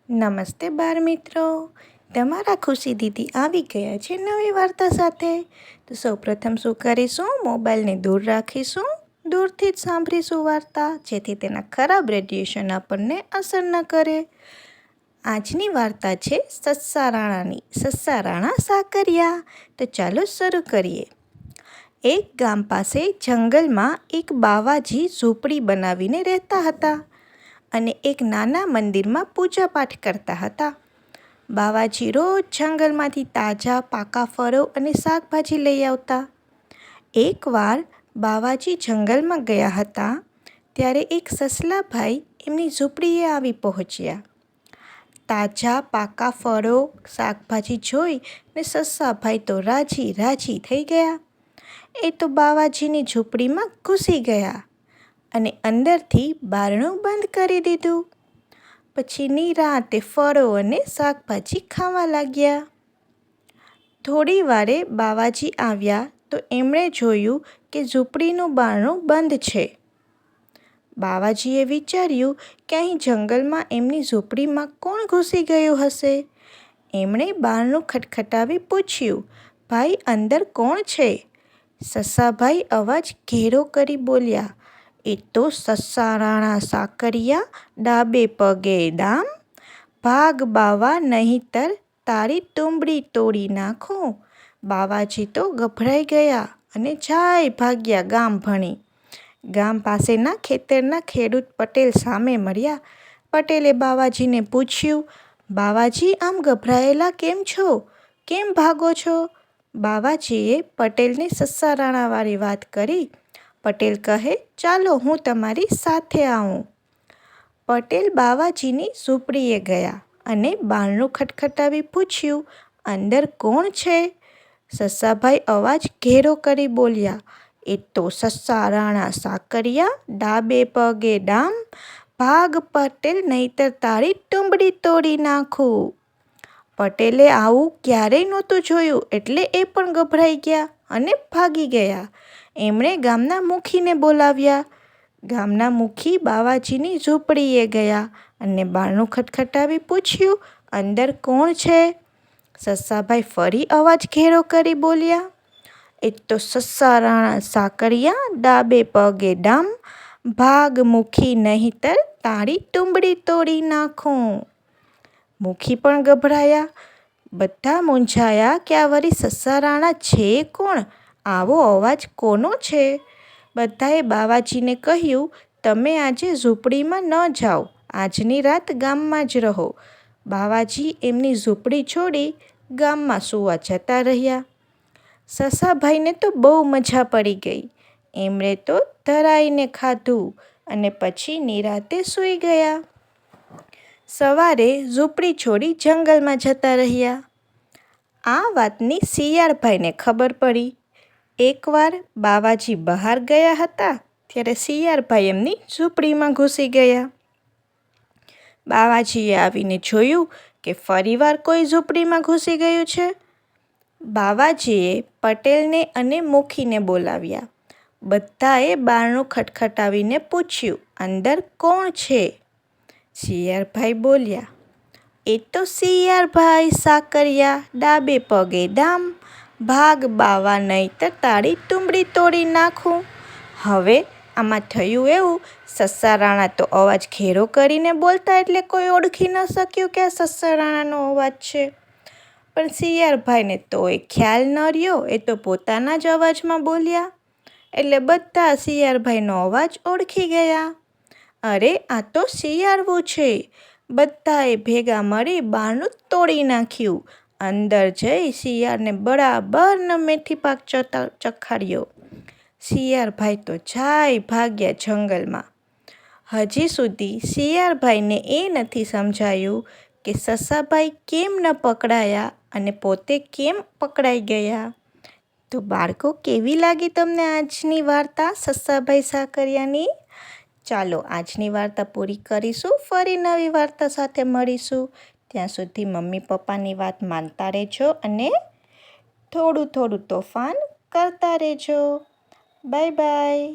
નમસ્તે બાળ મિત્રો, તમારા ખુશી દીદી આવી ગયા છે નવી વાર્તા સાથે. તો સૌપ્રથમ શું કરીશું, મોબાઈલને દૂર રાખીશું, દૂરથી જ સાંભળીશું વાર્તા, જેથી તેના ખરાબ રેડિયેશન આપણને અસર ન કરે. આજની વાર્તા છે સસ્સા રાણાની. સસ્સા રાણા સાકરિયા. તો ચાલો શરૂ કરીએ. એક ગામ પાસે જંગલમાં એક બાવાજી ઝૂંપડી બનાવીને રહેતા હતા અને એક નાના મંદિરમાં પૂજાપાઠ કરતા હતા. બાવાજી રોજ જંગલમાંથી તાજા પાકા ફળો અને શાકભાજી લઈ આવતા. એકવાર બાવાજી જંગલમાં ગયા હતા ત્યારે એક સસલાભાઈ એમની ઝૂંપડીએ આવી પહોંચ્યા. તાજા પાકા ફળો શાકભાજી જોઈ ને સસ્સાભાઈ તો રાજી રાજી થઈ ગયા. એ તો બાવાજીની ઝૂંપડીમાં ઘૂસી ગયા અને અંદરથી બારણું બંધ કરી દીધું. પછી નિરાંતે ફળો અને શાકભાજી ખાવા લાગ્યા. થોડી વારે બાવાજી આવ્યા તો એમણે જોયું કે ઝૂંપડીનું બારણું બંધ છે. બાવાજીએ વિચાર્યું કે અહીં જંગલમાં એમની ઝૂંપડીમાં કોણ ઘૂસી ગયું હશે. એમણે બારણું ખટખટાવી પૂછ્યું, ભાઈ અંદર કોણ છે? સસ્સાભાઈ અવાજ ઘેરો કરી બોલ્યા, એ તો સસ્સા રાણા સાકરિયા, ડાબે પગે ડામ, ભાગ બાવા નહીંતર તારી તુંબડી તોડી નાખું. બાવાજી તો ગભરાઈ ગયા અને જાય ભાગ્યા ગામ ભણી. ગામ પાસેના ખેતરના ખેડૂત પટેલ સામે મળ્યા. પટેલે બાવાજીને પૂછ્યું, બાવાજી આમ ગભરાયેલા કેમ છો? કેમ ભાગો છો? બાવાજીએ પટેલને સસ્સા રાણાવાળી વાત કરી. પટેલ કહે, ચાલો હું તમારી સાથે આવું. પટેલ બાવાજીની ઝૂંપડીએ ગયા અને બારણું ખટખટાવી પૂછ્યું, અંદર કોણ છે? સસ્સાભાઈ અવાજ ઘેરો કરી બોલ્યા, એ તો સસ્સા રાણા સાકરિયા, ડાબે પગે ડામ, ભાગ પટેલ નહીંતર તારી તુંબડી તોડી નાખું. પટેલે આવું ક્યારેય નહોતું જોયું એટલે એ પણ ગભરાઈ ગયા અને ભાગી ગયા. એમણે ગામના મુખીને બોલાવ્યા. ગામના મુખી બાવાજીની ઝૂંપડીએ ગયા અને બારણું ખટખટાવી પૂછ્યું, અંદર કોણ છે? સસ્સાભાઈ ફરી અવાજ ઘેરો કરી બોલ્યા, એ તો સસ્સા રાણા સાકરિયા, ડાબે પગે ડામ, ભાગ મુખી નહીંતર તારી તુંબડી તોડી નાખું. મુખી પણ ગભરાયા. બધા મૂંઝાયા કે આ વળી સસ્સા રાણા છે કોણ? આવો અવાજ કોનો છે? બધાએ બાવાજીને કહ્યું, તમે આજે ઝૂંપડીમાં ન જાઓ, આજની રાત ગામમાં જ રહો. બાવાજી એમની ઝૂંપડી છોડી ગામમાં સૂવા જતા રહ્યા. સસાભાઈને તો બહુ મજા પડી ગઈ. એમણે તો ધરાઈને ખાધું અને પછી નિરાંતે સૂઈ ગયા. સવારે ઝૂંપડી છોડી જંગલમાં જતા રહ્યા. આ વાતની શિયાળભાઈને ખબર પડી. એકવાર બાવાજી બહાર ગયા હતા ત્યારે શિયાળભાઈ એમની ઝૂંપડીમાં ઘૂસી ગયા. બાવાજીએ આવીને જોયું કે ફરીવાર કોઈ ઝૂંપડીમાં ઘૂસી ગયું છે. બાવાજીએ પટેલને અને મુખીને બોલાવ્યા. બધાએ બારણું ખટખટાવીને પૂછ્યું, અંદર કોણ છે? શિયાળભાઈ બોલ્યા, એ તો શિયાળભાઈ સાકરિયા, ડાબે પગે ડામ, ભાગ બાવા નહીંતર તારી તુંબડી તોડી નાખું. હવે આમાં થયું એવું, સસ્સા રાણા તો અવાજ ઘેરો કરીને બોલતા એટલે કોઈ ઓળખી ન શક્યું કે આ સસ્સા રાણાનો અવાજ છે. પણ શિયાળભાઈને તો એ ખ્યાલ ન રહ્યો, એ તો પોતાના જ અવાજમાં બોલ્યા એટલે બધા શિયાળભાઈનો અવાજ ઓળખી ગયા. અરે આ તો શિયાળવું છે. બધાએ ભેગા મળી બારણું તોડી નાખ્યું. અંદર જઈ શિયાળને બરાબર મેથી પાક ચખાડ્યો. શિયાળભાઈ તો જાય ભાગ્યા જંગલમાં. હજી સુધી શિયાળભાઈને એ નથી સમજાયું કે સસાભાઈ કેમ ન પકડાયા અને પોતે કેમ પકડાઈ ગયા. તો બાળકો, કેવી લાગી તમને આજની વાર્તા સસ્સાભાઈ સાકરિયાની? ચાલો આજની વાર્તા પૂરી કરીશું, ફરી નવી વાર્તા સાથે મળીશું. ત્યાં સુધી મમ્મી પપ્પાની વાત માનતા રહેજો અને થોડું થોડું તોફાન કરતા રહેજો. Bye bye.